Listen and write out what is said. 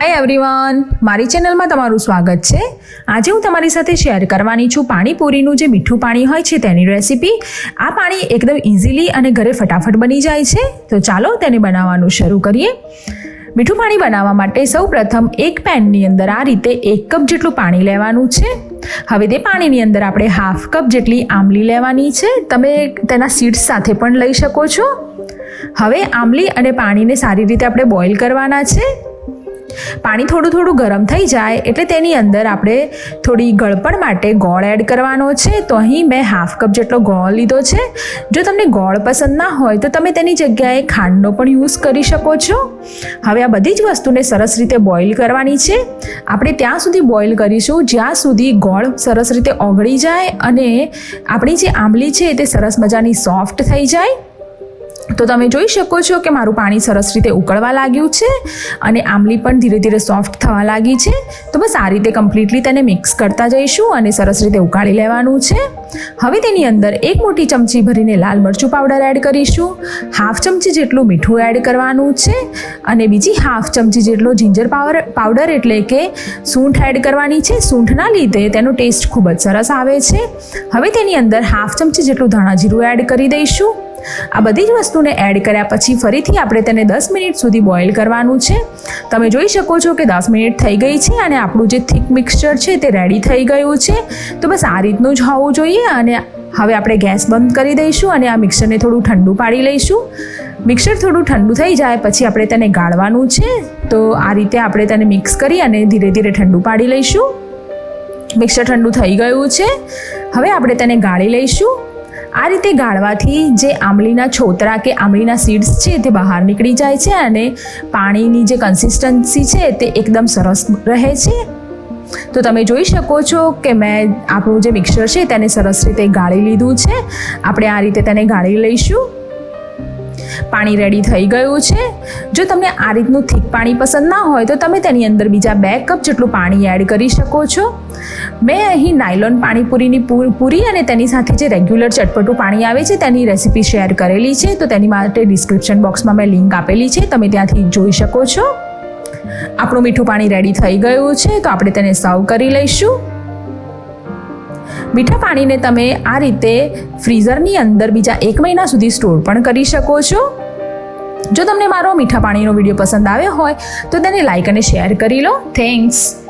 Hi everyone, मारी channel में तमारुं स्वागत है। आज हूँ तमारी साथे शेर करवानी छूं पाणीपुरीनुं जे मीठुं पाणी होय छे तेनी रेसिपी। आ पाणी एकदम इजीली अने घरे फटाफट बनी जाय छे। तो चालो तेने बनाववानुं शरू करीए। मीठुं पाणी बनाववा माटे सौ प्रथम एक पेननी अंदर आ रीते 1 कप जेटलुं पाणी लेवानुं छे। हवे ते पाणीनी अंदर आपणे हाफ कप जेटली आमली लेवानी छे। तमे तेना सीड्स साथे पण लई शको छो। हवे आमली अने पाणीने सारी रीते आपणे बॉइल करवाना छे। पाणी थोड़ुं थोड़ुं गरम थई जाए एटले तेनी अंदर आपणे थोड़ी गळपण माटे गोळ एड करवानो छे। तो अहीं मैं हाफ कप जेटलो गोळ लीधो छे। जो तमने गोळ पसंद ना होय तो तमे तेनी जग्याए खांडनो पण यूज करी शको छो। हवे आ बधी ज वस्तुने सरस रीते बॉइल करवानी छे। आपणे त्यां सुधी बॉइल करीशुं ज्यां सुधी गोळ सरस रीते ओगળી जाए अने आपणी जे आंबली छे ते सरस मजानी सॉफ्ट थई जाए। तो तमे जोई शको छो कि मारुं पाणी सरस रीते उकळवा लाग्युं छे अने आंबली पण धीरे धीरे सॉफ्ट थवा लागी छे। तो बस आ रीते कम्प्लीटली तेने मिक्स करता जईशुं अने सरस रीते उकाळी लेवानुं छे। हवे तेनी अंदर 1 मोटी चमची भरीने लाल मरचुं पाउडर एड करीशुं। हाफ चमची जेटलुं मीठुं एड करवानुं छे अने बीजी हाफ चमची जेटलो जिंजर पाउडर एटले के सूंठ एड करवानी छे। सूंठना लीधे तेनो टेस्ट खूब ज सरस आवे छे। हवे तेनी अंदर हाफ चमची जेटलुं धाणा जीरुं एड करी दईशुं। आ बधी ज वस्तुने एड कर्या पछी फरीथी आपणे तेने 10 मिनिट सुधी बॉइल करवानुं छे। तमे जोई शको छो कि 10 मिनिट थई गई छे अने आपणुं जे थीक मिक्सचर छे ते रेडी थई गयुं छे। तो बस आ रीतनुं ज होवुं जोईए अने हवे आपणे गैस बंध करी दईशुं अने आ मिक्सरने थोडुं ठंडु पाडी लईशुं। मिक्सर थोडुं ठंडु थई जाए पछी आपणे तेने गाळवानुं छे। तो आ रीते आपणे तेने मिक्स करी अने धीरे धीरे ठंडु पाडी लईशुं। मिक्सर ठंडु थई गयुं छे। हवे आपणे तेने गाળી लईशुं। आ रीते गाळवाथी जे आंबलीना छोतरा के आंबलीना सीड्स छे ते बहार निकળી जाय छे अने पाणीनी जे कन्सिस्टन्सी छे ते एकदम सरस रहे छे। तो तमे जोई शको छो कि मैं आपणुं जे मिक्सर छे तेने सरस रीते गाળી लीधुं छे। आपणे आ रीते तेने गाળી लईशुं। पाणी रेडी थई गयुं छे। जो तमने आ रीतनुं थीक पाणी पसंद ना होय तो तमे तेनी अंदर बीजा 2 कप जेटલું पाणी एड करी शको छो। मैं अहीं नायलोन पाणीपुरीनी पूरी अने तेनी साथे जे रेग्युलर चटपटું पाणी आवे छे तेनी रेसिपी शेर करेली छे। तो तेनी माटे डिस्क्रिप्शन बॉक्समां मैं लिंक आपेली छे, तमे त्यांथी जोई शको छो। आपणुं मीठुं पाणी रेडी थई गयुं छे। तो आपणे तेने सर्व करी लईशुं। मीठा पाणीने तमे आ रीते फ्रीजरनी अंदर बीजा 1 महीना सुधी स्टोर पण करी शको छो। जो तमने मारो मीठा पाणीनो विडियो पसंद आव्यो होय तो तेने लाइक अने शेर करी लो। थैंक्स।